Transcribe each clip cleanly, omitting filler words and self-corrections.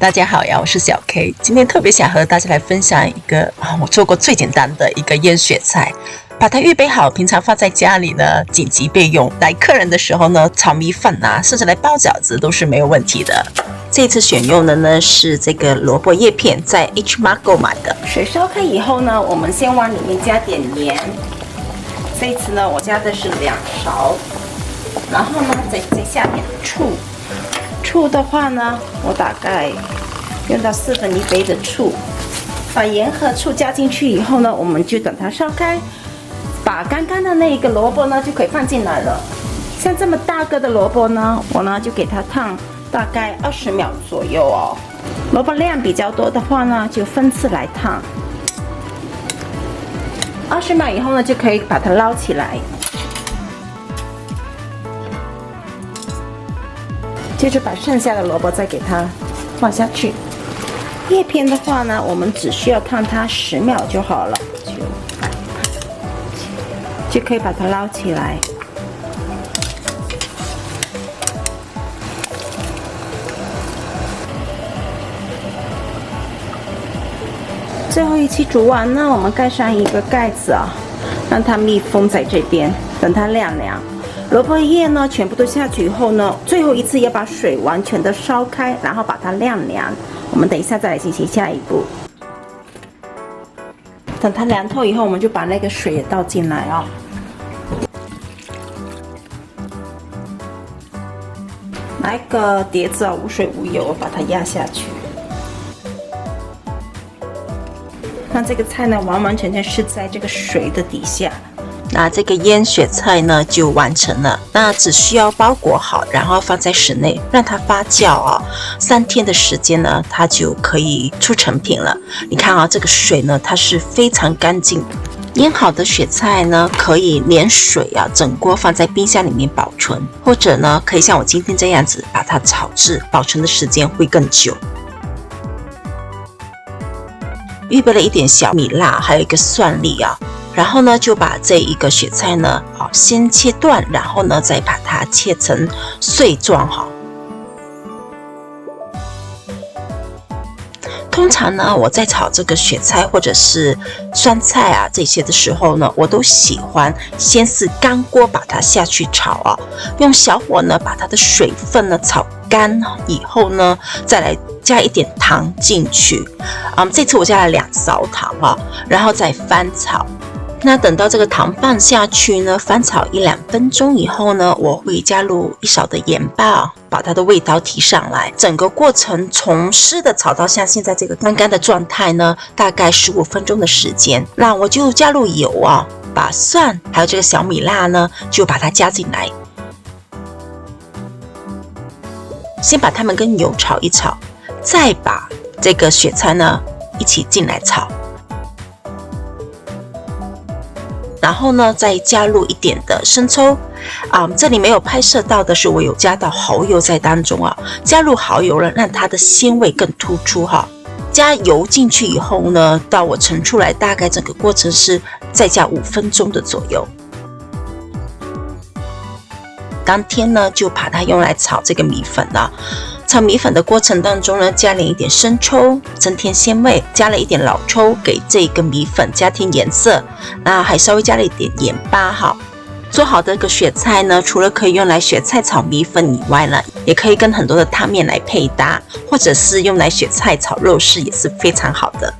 大家好呀，我是小 K， 今天特别想和大家来分享一个我做过最简单的一个腌雪菜，把它预备好，平常放在家里呢，紧急备用。来客人的时候呢，炒米粉啊，甚至来包饺子都是没有问题的。这次选用的呢是这个萝卜叶片，在 H Mart 购买的。水烧开以后呢，我们先往里面加点盐。这一次呢，我加的是2勺，然后呢，再下点醋。醋的话呢，我大概用到1/4杯的醋。把盐和醋加进去以后呢，我们就等它烧开，把刚刚的那个萝卜呢就可以放进来了。像这么大个的萝卜呢，我呢就给它烫大概20秒左右哦。萝卜量比较多的话呢，就分次来烫。20秒以后呢，就可以把它捞起来。接着把剩下的萝卜再给它放下去。叶片的话呢，我们只需要烫它10秒就好了，就可以把它捞起来。最后一期煮完呢，我们盖上一个盖子啊，让它密封在这边，等它晾凉。萝卜叶呢，全部都下去以后呢，最后一次要把水完全的烧开，然后把它晾凉。我们等一下再来进行下一步。等它凉透以后，我们就把那个水也倒进来啊。拿一个碟子啊，无水无油，把它压下去。那这个菜呢，完完全全是在这个水的底下。那这个腌雪菜呢就完成了，那只需要包裹好，然后放在室内让它发酵啊，3天的时间呢，它就可以出成品了。你看啊，这个水呢，它是非常干净。腌好的雪菜呢，可以连水啊，整锅放在冰箱里面保存，或者呢，可以像我今天这样子把它炒制，保存的时间会更久。预备了一点小米辣，还有一个蒜粒啊。然后呢，就把这一个雪菜呢，先切断，然后呢，再把它切成碎状哈。通常呢，我在炒这个雪菜或者是酸菜啊这些的时候呢，我都喜欢先是干锅把它下去炒啊，用小火呢把它的水分呢炒干以后呢，再来加一点糖进去。这次我加了2勺糖啊，然后再翻炒。那等到这个糖放下去呢，翻炒1-2分钟以后呢，我会加入1勺的盐巴，把它的味道提上来。整个过程从湿的炒到像现在这个干干的状态呢，大概15分钟的时间。那我就加入油啊，把蒜还有这个小米辣呢，就把它加进来，先把它们跟油炒一炒，再把这个雪菜呢一起进来炒。然后呢，再加入一点的生抽，这里没有拍摄到的是我有加到蚝油在当中啊，加入蚝油了，让它的鲜味更突出哈。加油进去以后呢，到我盛出来，大概整个过程是再加5分钟的左右。当天呢，就把它用来炒这个米粉了。炒米粉的过程当中呢，加了一点生抽增添鲜味，加了一点老抽给这个米粉加添颜色，那还稍微加了一点盐巴哈。做好的这个雪菜呢，除了可以用来雪菜炒米粉以外呢，也可以跟很多的汤面来配搭，或者是用来雪菜炒肉丝也是非常好的。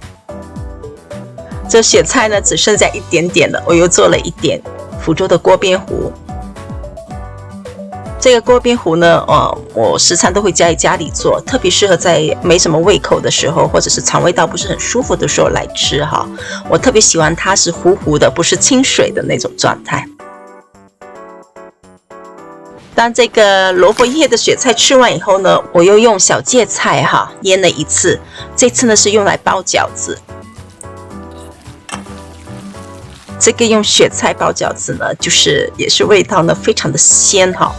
这雪菜呢只剩下一点点了，我又做了一点福州的锅边糊。这个锅边糊呢，我时常都会在家里做，特别适合在没什么胃口的时候，或者是肠胃道不是很舒服的时候来吃哈。我特别喜欢它是糊糊的，不是清水的那种状态。当这个萝卜叶的雪菜吃完以后呢，我又用小芥菜哈腌了一次，这次呢是用来包饺子。这个用雪菜包饺子呢，也是味道呢非常的鲜哈。